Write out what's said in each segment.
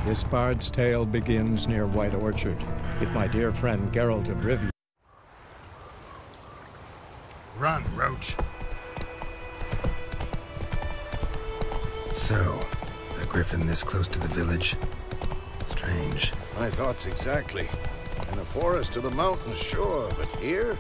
This bard's tale begins near White Orchard, with my dear friend Geralt of Rivia. Run, Roach. So, a griffin this close to the village? Strange. My thoughts exactly. In the forest or the mountains, sure, but here?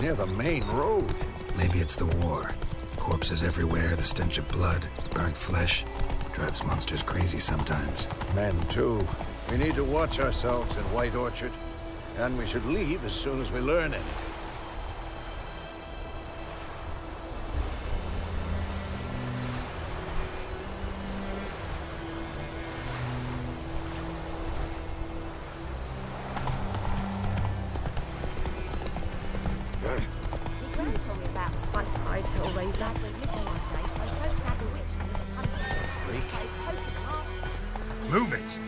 Near the main road. Maybe it's the war. Corpses everywhere, the stench of blood, burnt flesh. Drives monsters crazy sometimes. Men, too. We need to watch ourselves in White Orchard. And we should leave as soon as we learn anything. Move it!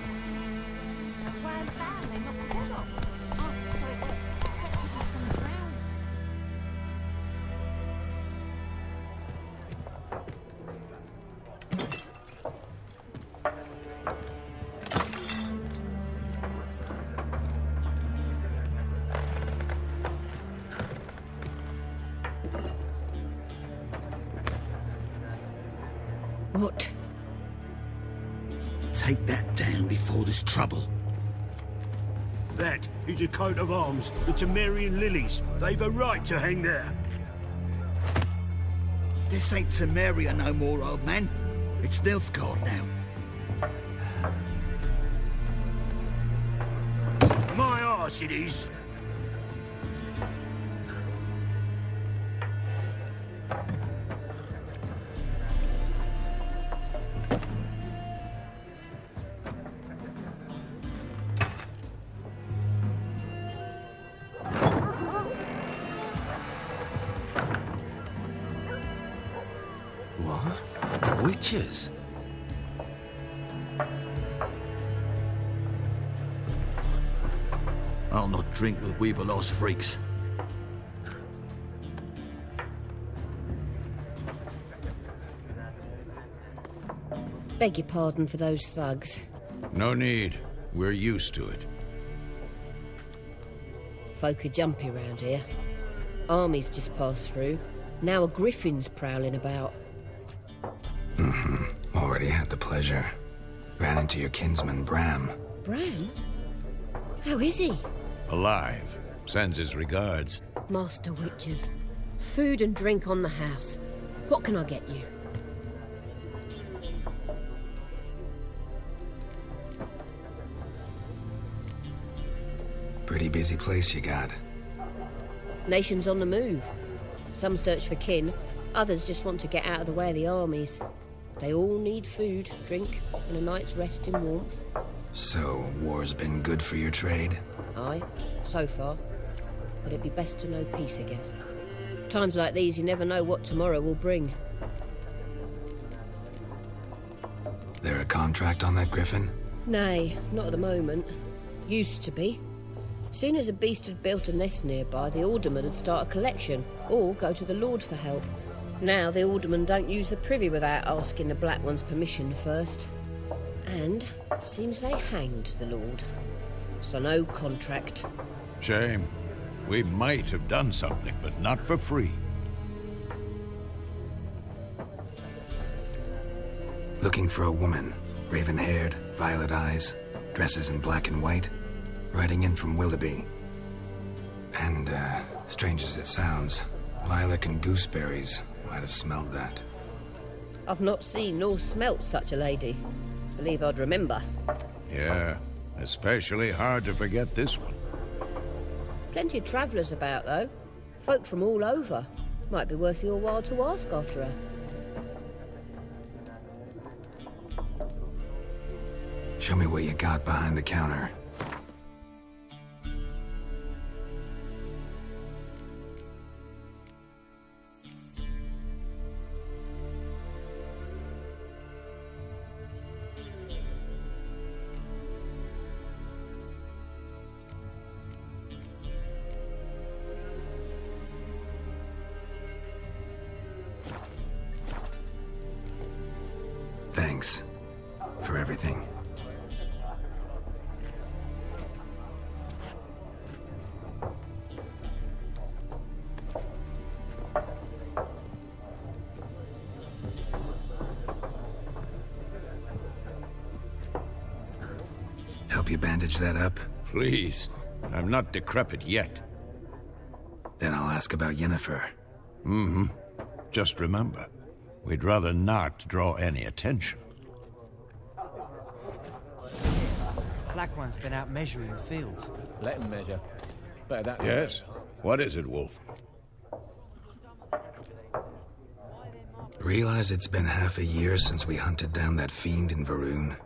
What? Take that down before there's trouble. That is a coat of arms, the Temerian lilies. They've a right to hang there. This ain't Temeria no more, old man. It's Nilfgaard now. My arse it is. Witches? I'll not drink with Weaver-lost freaks. Beg your pardon for those thugs. No need. We're used to it. Folk are jumpy round here. Armies just passed through. Now a griffin's prowling about. Already had the pleasure. Ran into your kinsman, Bram. Bram? How is he? Alive. Sends his regards. Master witches. Food and drink on the house. What can I get you? Pretty busy place you got. Nations on the move. Some search for kin, others just want to get out of the way of the armies. They all need food, drink, and a night's rest in warmth. So, war's been good for your trade? Aye, so far. But it'd be best to know peace again. Times like these, you never know what tomorrow will bring. There a contract on that griffin? Nay, not at the moment. Used to be. Soon as a beast had built a nest nearby, the alderman would start a collection, or go to the Lord for help. Now the aldermen don't use the privy without asking the Black One's permission first. And seems they hanged the Lord. So no contract. Shame. We might have done something, but not for free. Looking for a woman. Raven-haired, violet eyes, dresses in black and white. Riding in from Willoughby. And, strange as it sounds, Lilac and Gooseberries might have smelled that. I've not seen nor smelt such a lady. Believe I'd remember. Yeah, especially hard to forget this one. Plenty of travellers about, though. Folk from all over. Might be worth your while to ask after her. Show me what you got behind the counter. Thanks for everything. Help you bandage that up? Please. I'm not decrepit yet. Then I'll ask about Yennefer. Just remember, we'd rather not draw any attention. Black One's been out measuring the fields. Let him measure. Better that than Yes? What is it, Wolf? Realize it's been half a year since we hunted down that fiend in Varun.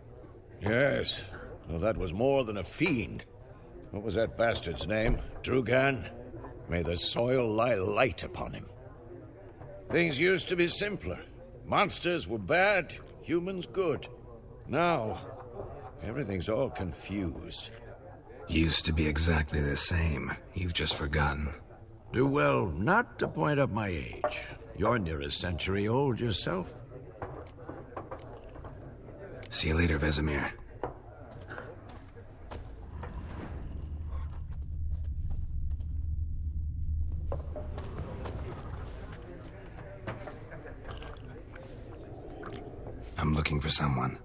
Yes. Well, that was more than a fiend. What was that bastard's name? Drugan? May the soil lie light upon him. Things used to be simpler. Monsters were bad, humans good. Now, everything's all confused. Used to be exactly the same. You've just forgotten. Do well not to point up my age. You're near a century old yourself. See you later, Vesemir. I'm looking for someone.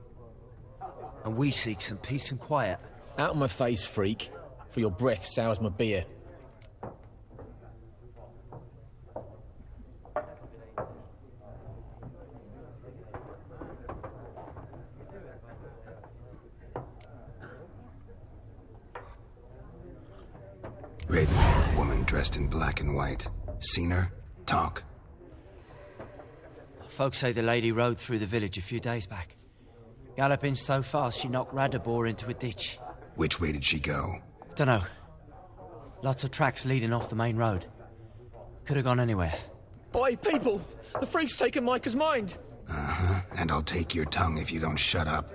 And we seek some peace and quiet. Out of my face, freak. For your breath sours my beer. Raven-haired woman dressed in black and white. Seen her? Talk. Folks say the lady rode through the village a few days back. Galloping so fast she knocked Radabor into a ditch. Which way did she go? Dunno. Lots of tracks leading off the main road. Could have gone anywhere. Boy, people! The freak's taken Micah's mind! Uh-huh. And I'll take your tongue if you don't shut up.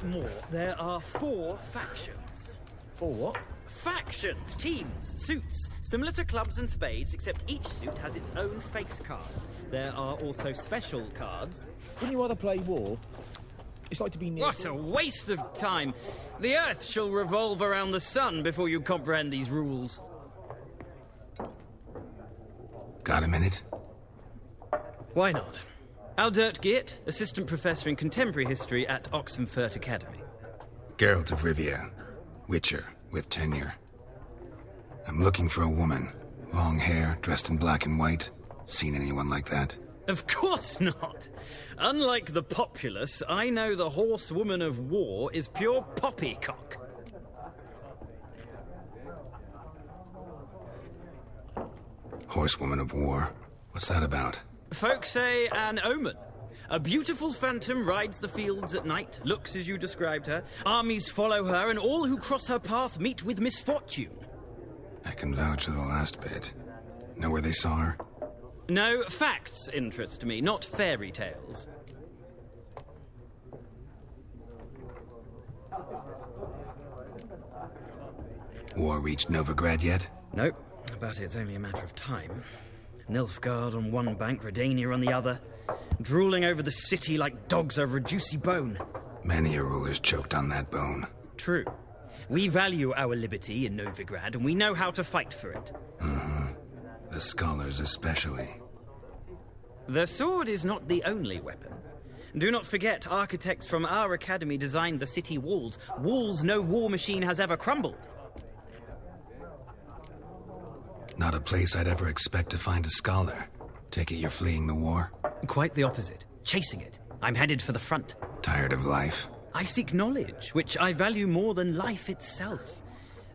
More. There are 4 factions. 4 what? Factions, teams, suits, similar to clubs and spades, except each suit has its own face cards. There are also special cards. Wouldn't you rather play war? It's like to be near... What a waste of time! The Earth shall revolve around the sun before you comprehend these rules. Got a minute? Why not? Aldert Geert, Assistant Professor in Contemporary History at Oxenfurt Academy. Geralt of Rivia. Witcher, with tenure. I'm looking for a woman. Long hair, dressed in black and white. Seen anyone like that? Of course not! Unlike the populace, I know the horsewoman of war is pure poppycock. Horsewoman of war? What's that about? Folk say an omen. A beautiful phantom rides the fields at night, looks as you described her. Armies follow her, and all who cross her path meet with misfortune. I can vouch for the last bit. Know where they saw her? No, facts interest me, not fairy tales. War reached Novigrad yet? Nope, but it's only a matter of time. Nilfgaard on one bank, Redania on the other, drooling over the city like dogs over a juicy bone. Many a ruler's choked on that bone. True. We value our liberty in Novigrad, and we know how to fight for it. The scholars especially. The sword is not the only weapon. Do not forget, architects from our academy designed the city walls. Walls no war machine has ever crumbled. Not a place I'd ever expect to find a scholar. Take it you're fleeing the war? Quite the opposite. Chasing it. I'm headed for the front. Tired of life? I seek knowledge, which I value more than life itself.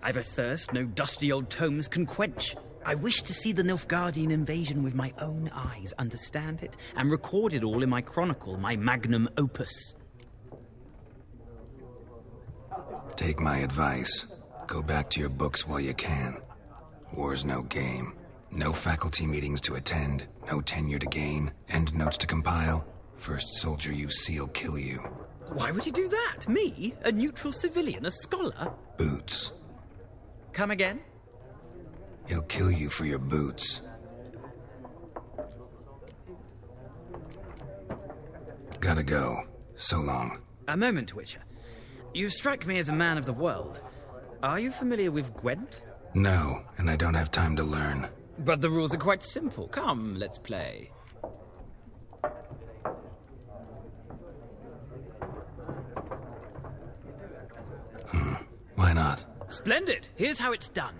I've a thirst no dusty old tomes can quench. I wish to see the Nilfgaardian invasion with my own eyes, understand it, and record it all in my chronicle, my magnum opus. Take my advice. Go back to your books while you can. War's no game. No faculty meetings to attend, no tenure to gain, end notes to compile. First soldier you see'll kill you. Why would he do that? Me? A neutral civilian? A scholar? Boots. Come again? He'll kill you for your boots. Gotta go. So long. A moment, Witcher. You strike me as a man of the world. Are you familiar with Gwent? No, and I don't have time to learn. But the rules are quite simple. Come, let's play. Why not? Splendid! Here's how it's done.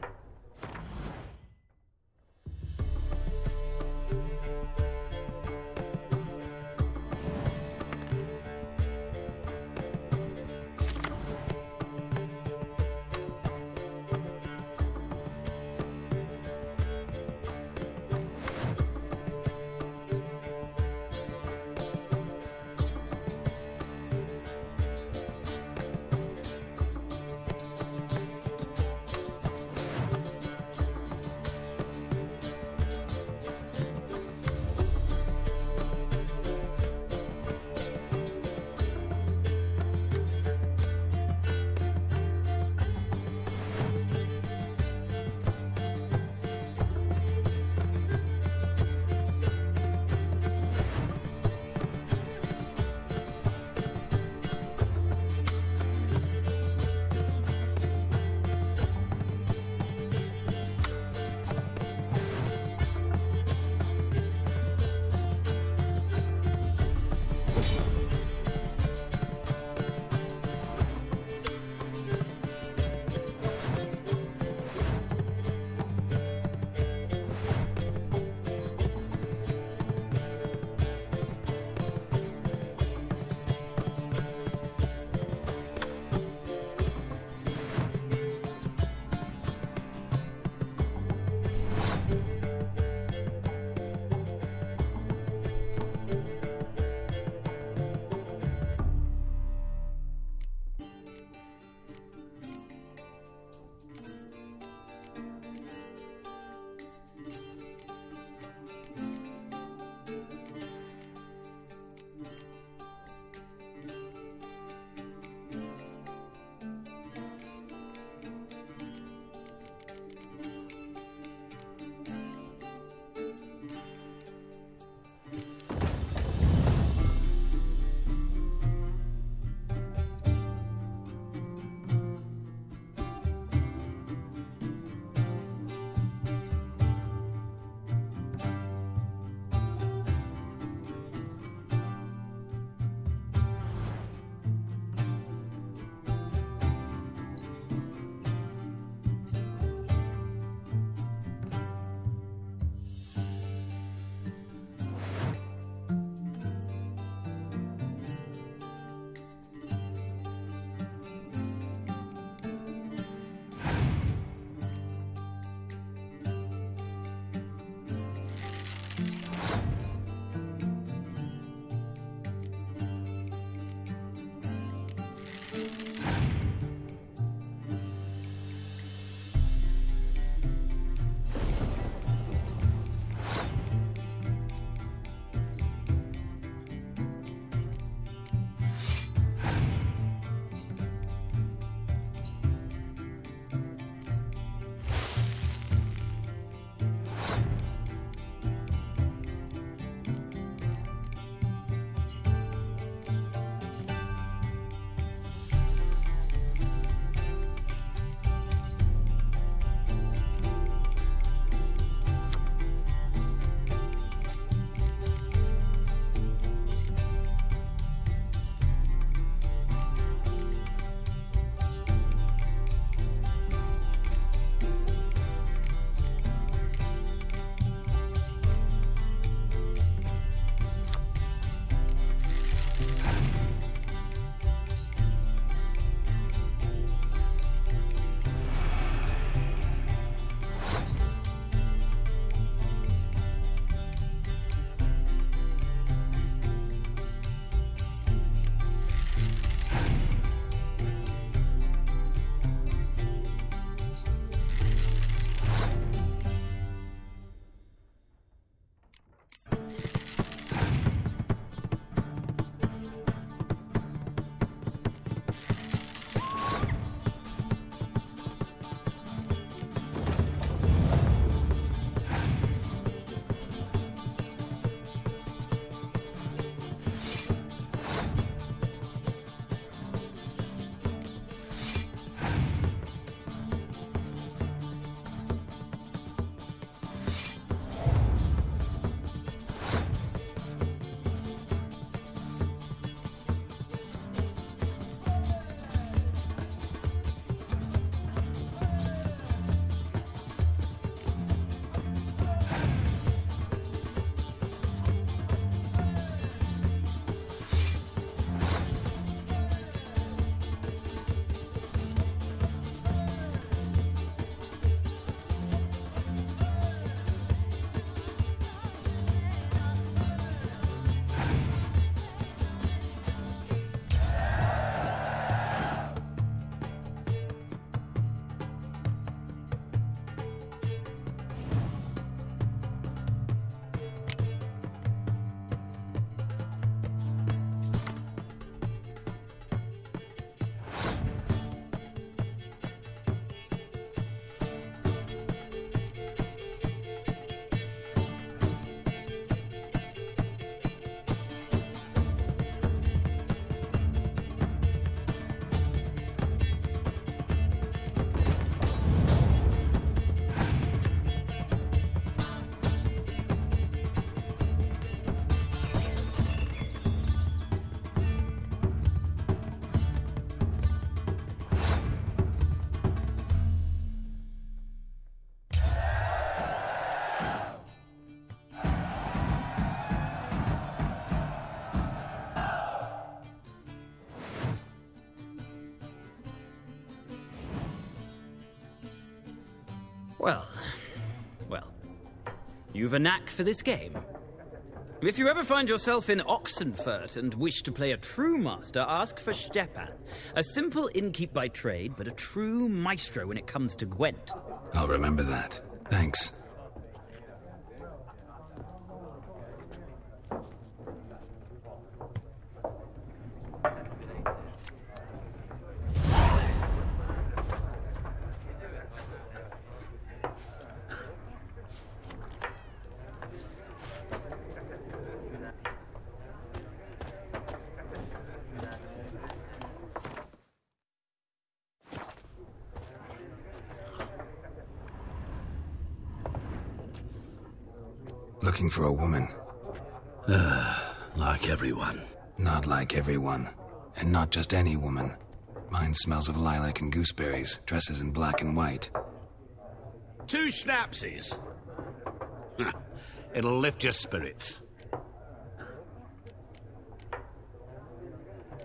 Well, you've a knack for this game. If you ever find yourself in Oxenfurt and wish to play a true master, ask for Stepan. A simple innkeep by trade, but a true maestro when it comes to Gwent. I'll remember that. Thanks. Looking for a woman. Like everyone. Not like everyone. And not just any woman. Mine smells of lilac and gooseberries, dresses in black and white. 2 schnapsies. It'll lift your spirits.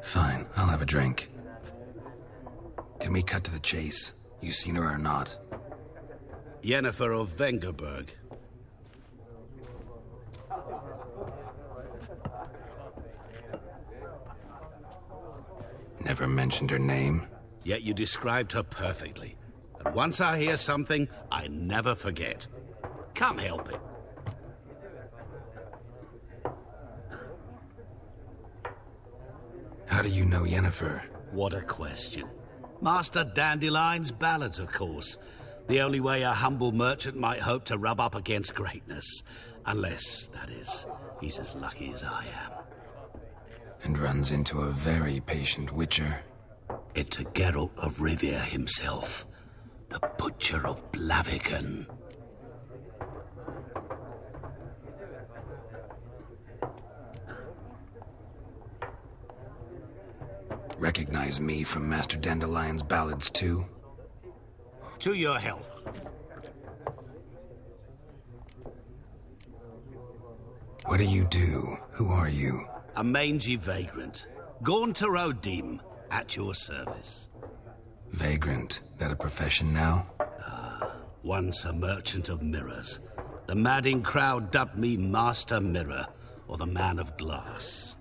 Fine, I'll have a drink. Can we cut to the chase? You seen her or not? Yennefer of Vengerberg. Never mentioned her name. Yet you described her perfectly. And once I hear something, I never forget. Can't help it. How do you know Yennefer? What a question. Master Dandelion's ballads, of course. The only way a humble merchant might hope to rub up against greatness. Unless, that is, he's as lucky as I am. And runs into a very patient witcher. It's a Geralt of Rivia himself. The Butcher of Blaviken. Recognize me from Master Dandelion's ballads, too? To your health. What do you do? Who are you? A mangy vagrant. Gaunter Odim, at your service. Vagrant? That a profession now? Once a merchant of mirrors. The madding crowd dubbed me Master Mirror, or the Man of Glass.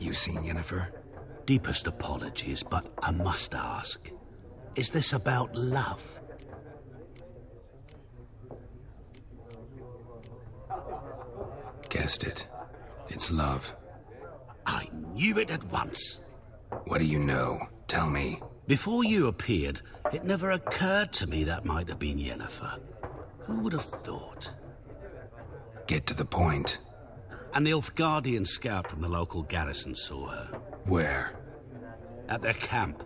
You seen Yennefer? Deepest apologies, but I must ask. Is this about love? Guessed it. It's love. I knew it at once. What do you know? Tell me. Before you appeared, it never occurred to me that might have been Yennefer. Who would have thought? Get to the point. An Nilfgaardian scout from the local garrison saw her. Where? At their camp.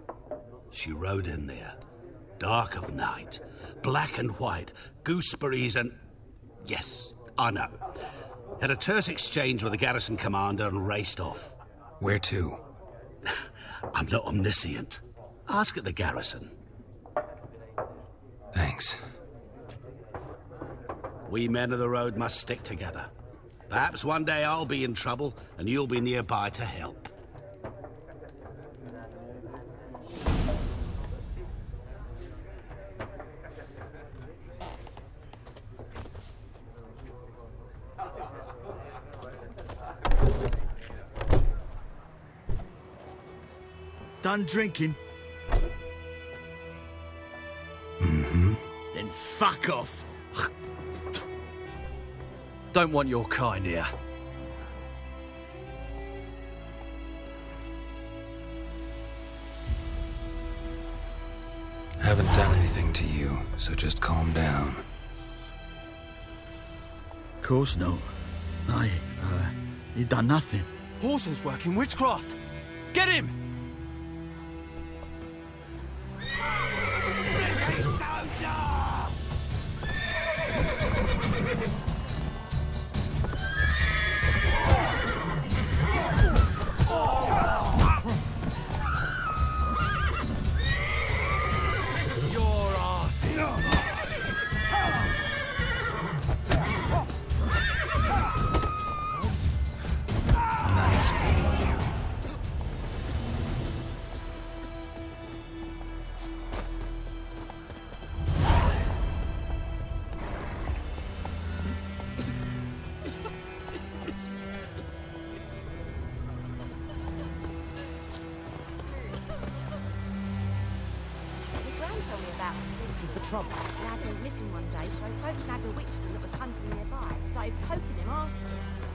She rode in there. Dark of night. Black and white. Gooseberries and... Yes, I know. Had a terse exchange with the garrison commander and raced off. Where to? I'm not omniscient. Ask at the garrison. Thanks. We men of the road must stick together. Perhaps one day I'll be in trouble and you'll be nearby to help. Done drinking? Mm-hmm. Then fuck off. Don't want your kind here. Haven't done anything to you, so just calm down. Of course not. You done nothing. Horson's working witchcraft. Get him! Your arse is Nice meeting you. trouble? Lad went missing one day, so folk nagged a witchman that was hunting nearby. Started poking him, asking.